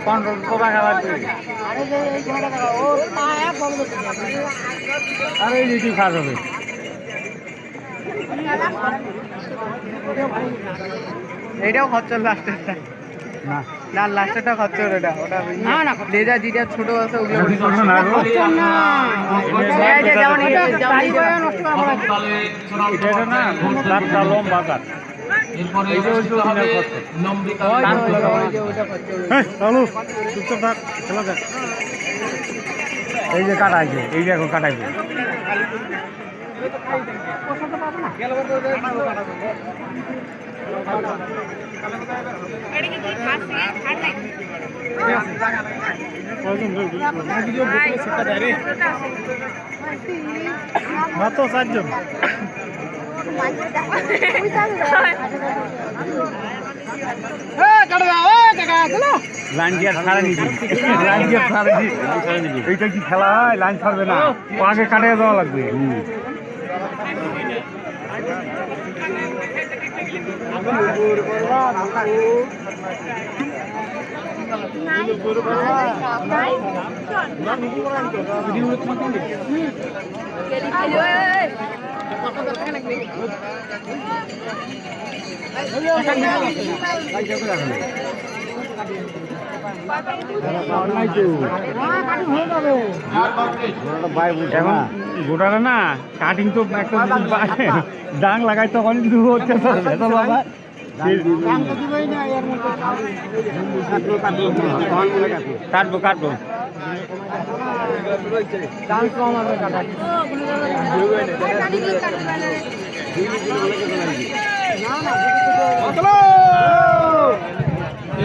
control কোথায় খাবার আরে এই যেটি খাওয়া যাবে এইটাও খরচর লাস্টেরটা না না লাস্টেরটা খরচর ওটা ওটা না না লেজা যেটা ছোট আছে ওগুলো খরচর না এই যে যেমন এটা না তার লম বাজার এই যে ওই এই যে কাটাইছে এই দেখো কাটাইছে মাত্র 4 জন লাইন গিয়ে ছাড়া নিবি লাইন গিয়ে ছাড়া নিবি এইটা কি খেলা হয় লাইন ছাড়বে না আগে কাটিয়ে দেওয়া লাগবে এখন গোটাটা না কাটিং তো একটা ডাং লাগাই তখন হচ্ছে কাটবো কাটবো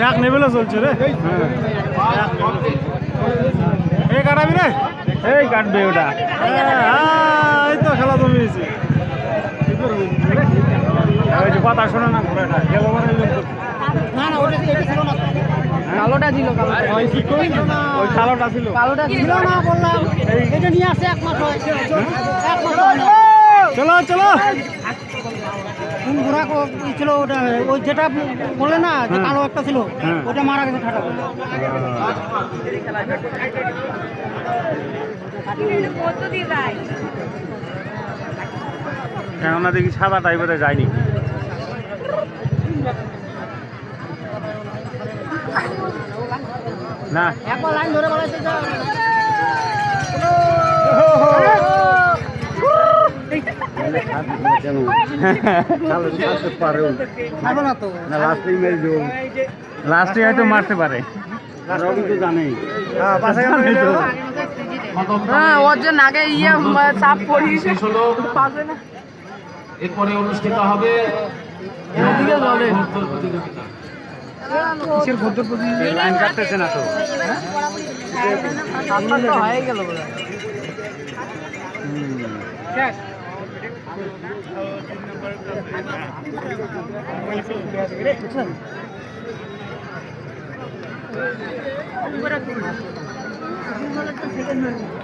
এক নেবেলে চলছে রে এই কাটাবি রে এই কাটবে ওটা এই তো খেলা জমিয়েছে কথা শোনো না ঘোড়াটা গেল কালোটা ছিল ওই কালোটা ছিল কালোটা ছিল না বললাম এটা নিয়ে আসে 1 মাস হয় 1 মাস চলো চলো কোন ঘোড়া ছিল ওটা ওই যেটা বলে না যে কালো একটা ছিল ওটা মারা গেছে ঠাটা কেননা দেখি সাদা টাইপের যায়নি না একবার লাইন ধরে বলাইছে লাস্টে হয়তো মারতে পারে ওর জন্য আগে চাপ পড়িয়েছে এরপরে অনুষ্ঠিত হবে লাইন কাটতেছে না তো হয়ে গেল